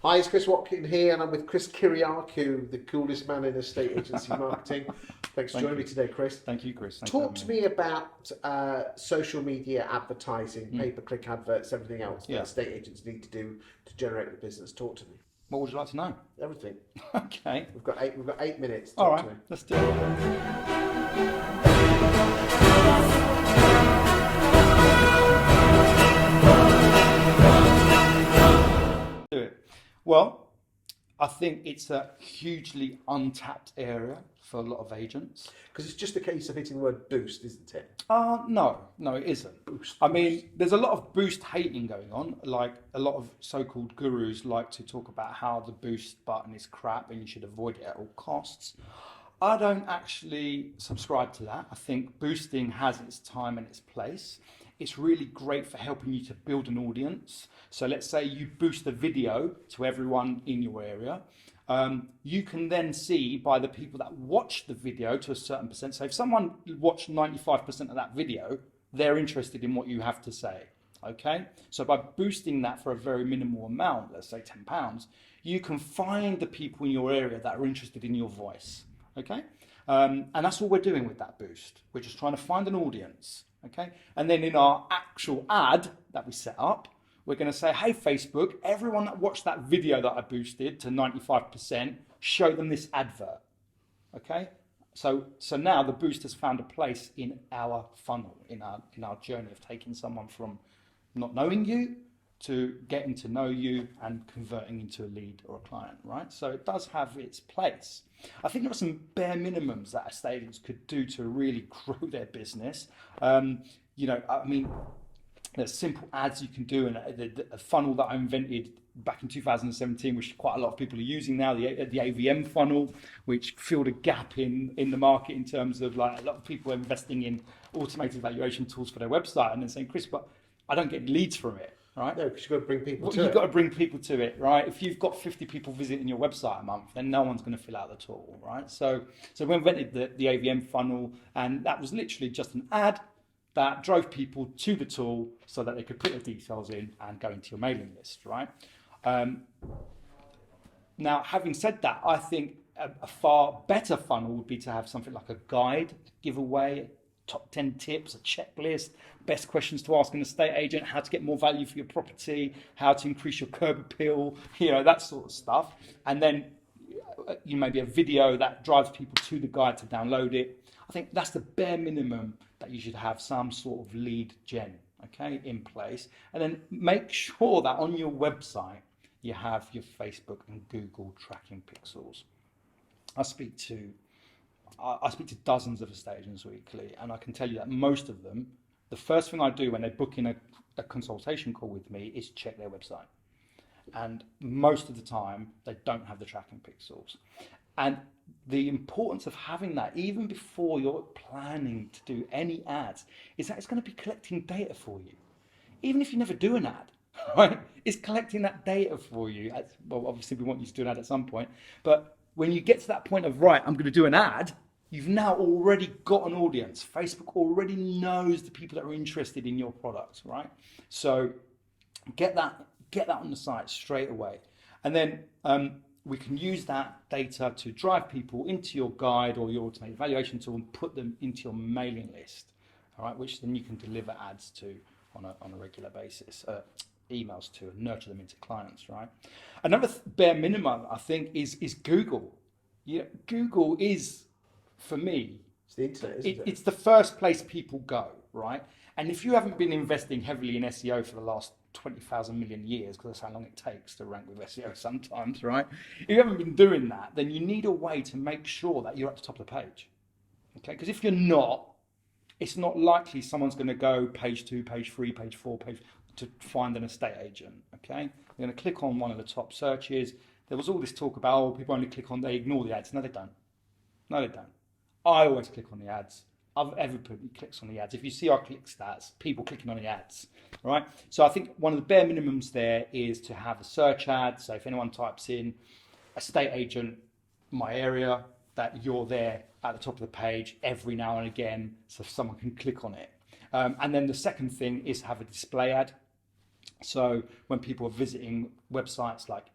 Hi, it's Chris Watkin here, and I'm with Chris Kiriakou, the coolest man in estate agency marketing. Thanks for joining me today, Chris. Thank you, Chris. Talk to me about social media advertising, pay-per-click adverts, everything else that estate agents need to do to generate the business. Talk to me. What would you like to know? Everything. Okay. We've got 8 minutes. All Talk right, to me. let's do it. Do it. Well, I think it's a hugely untapped area for a lot of agents. Because it's just a case of hitting the word boost, isn't it? No, it isn't. Boost. I mean, there's a lot of boost hating going on. Like a lot of so-called gurus like to talk about how the boost button is crap and you should avoid it at all costs. I don't actually subscribe to that. I think boosting has its time and its place. It's really great for helping you to build an audience. So let's say you boost a video to everyone in your area. You can then see by the people that watch the video to a certain percent. So if someone watched 95% of that video, they're interested in what you have to say. Okay. So by boosting that for a very minimal amount, let's say £10, you can find the people in your area that are interested in your voice. Okay. And that's all we're doing with that boost. We're just trying to find an audience. Okay. And then in our actual ad that we set up, we're going to say, hey, Facebook, everyone that watched that video that I boosted to 95%, show them this advert. Okay. So now the boost has found a place in our funnel, in our journey of taking someone from not knowing you to getting to know you and converting into a lead or a client, right? So it does have its place. I think there are some bare minimums that estate agents could do to really grow their business. There's simple ads you can do, and a funnel that I invented back in 2017, which quite a lot of people are using now, the Avm Funnel, which filled a gap in the market in terms of like a lot of people are investing in automated valuation tools for their website, and then saying, Chris, but I don't get leads from it. Right? No, because you've got to bring people to it. You've got to bring people to it, right? If you've got 50 people visiting your website a month, then no one's going to fill out the tool, right? So we invented the AVM funnel, and that was literally just an ad that drove people to the tool so that they could put their details in and go into your mailing list, right? Now, having said that, I think a far better funnel would be to have something like a guide, a giveaway, top 10 tips, a checklist, best questions to ask an estate agent, how to get more value for your property, how to increase your curb appeal, that sort of stuff. And then maybe a video that drives people to the guide to download it. I think that's the bare minimum that you should have some sort of lead gen, okay, in place. And then make sure that on your website, you have your Facebook and Google tracking pixels. I speak to dozens of estate agents weekly, and I can tell you that most of them, the first thing I do when they book in a consultation call with me is check their website. And most of the time, they don't have the tracking pixels. And the importance of having that, even before you're planning to do any ads, is that it's going to be collecting data for you. Even if you never do an ad, right? It's collecting that data for you. Well, obviously, we want you to do an ad at some point. But when you get to that point of, right, I'm going to do an ad, you've now already got an audience. Facebook already knows the people that are interested in your product, right? So get that on the site straight away. And then we can use that data to drive people into your guide or your automated valuation tool and put them into your mailing list, all right, which then you can deliver ads to on a regular basis, emails to, and nurture them into clients, right? Another bare minimum, I think, is Google. Google is, for me, it's the internet, isn't it? It's the first place people go, right? And if you haven't been investing heavily in SEO for the last 20,000 million years, because that's how long it takes to rank with SEO sometimes, right? If you haven't been doing that, then you need a way to make sure that you're at the top of the page, okay? Because if you're not, it's not likely someone's going to go page 2, page 3, page 4, to find an estate agent, okay? They're going to click on one of the top searches. There was all this talk about, people only click on, they ignore the ads. No, they don't. I always click on the ads. Everybody clicks on the ads. If you see our click stats, people clicking on the ads, right? So I think one of the bare minimums there is to have a search ad. So if anyone types in estate agent, my area, that you're there at the top of the page every now and again, so someone can click on it. And then the second thing is have a display ad. So when people are visiting websites like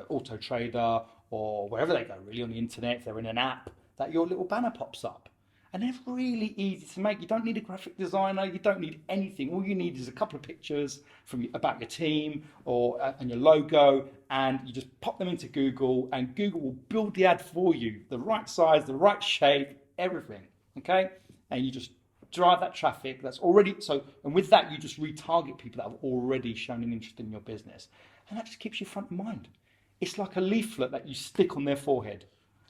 Auto Trader or wherever they go, really, on the internet, if they're in an app, that your little banner pops up. And they're really easy to make. You don't need a graphic designer. You don't need anything. All you need is a couple of pictures about your team and your logo, and you just pop them into Google, and Google will build the ad for you, the right size, the right shape, everything. Okay, and you just drive that traffic that's already and with that you just retarget people that have already shown an interest in your business, and that just keeps you front of mind. It's like a leaflet that you stick on their forehead,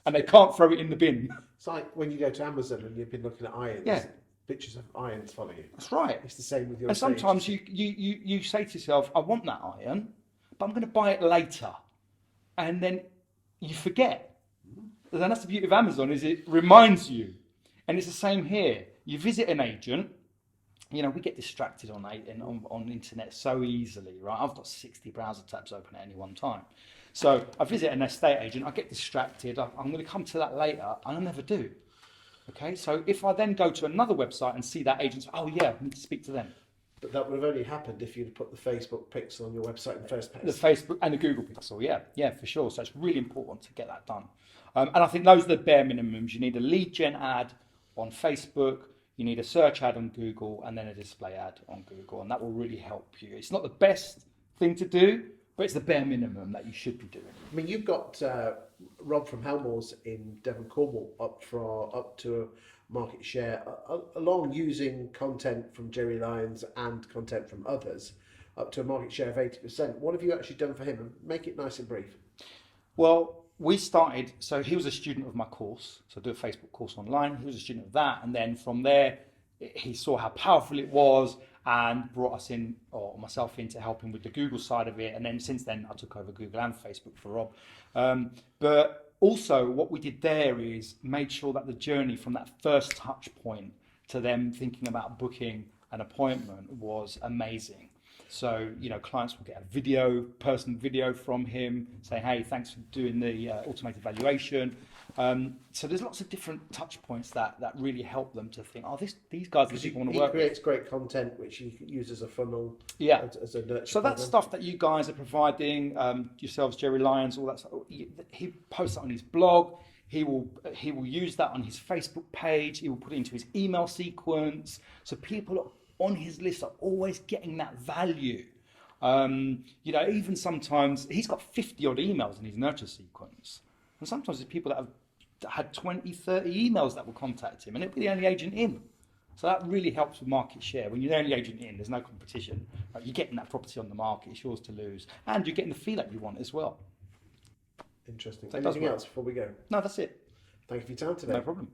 and they can't throw it in the bin. It's like when you go to Amazon and you've been looking at irons. Yeah. Pictures of irons follow you. That's right. It's the same with your. And sometimes you say to yourself, I want that iron, but I'm going to buy it later, and then you forget. And that's the beauty of Amazon, is it reminds you. And it's the same here. You visit an agent. You know, we get distracted on the internet so easily, right? I've got 60 browser tabs open at any one time. So I visit an estate agent, I get distracted, I'm going to come to that later, and I never do. Okay, so if I then go to another website and see that agent, oh yeah, I need to speak to them. But that would have only happened if you'd put the Facebook pixel on your website in the first place. The Facebook and the Google pixel, yeah, for sure. So it's really important to get that done. And I think those are the bare minimums. You need a lead gen ad on Facebook, you need a search ad on Google, and then a display ad on Google, and that will really help you. It's not the best thing to do, but it's the bare minimum that you should be doing. I mean, you've got Rob from Helmore's in Devon, Cornwall, up to a market share, along using content from Jerry Lyons and content from others, up to a market share of 80%. What have you actually done for him? And make it nice and brief. Well, we started, so he was a student of my course, so I do a Facebook course online. He was a student of that, and then from there, he saw how powerful it was and brought us in, or myself in, to help him with the Google side of it. And then since then, I took over Google and Facebook for Rob. But also what we did there is made sure that the journey from that first touch point to them thinking about booking an appointment was amazing. So, you know, clients will get a personal video from him saying, hey, thanks for doing the automated valuation. So there's lots of different touch points that really help them to think, oh, these guys that people want to work with. He creates great content, which you can use as a funnel. Yeah. As a nurture. So that's stuff that you guys are providing, yourselves, Jerry Lyons, all that stuff. He posts that on his blog. He will use that on his Facebook page. He will put it into his email sequence. So people on his list are always getting that value. You know, even sometimes he's got 50 odd emails in his nurture sequence. And sometimes there's people that have had 20, 30 emails that will contact him, and it'll be the only agent in. So that really helps with market share. When you're the only agent in, there's no competition. Right? You're getting that property on the market, it's yours to lose. And you're getting the fee that you want as well. Interesting. So anything else before we go? No, that's it. Thank you for your time today. No problem.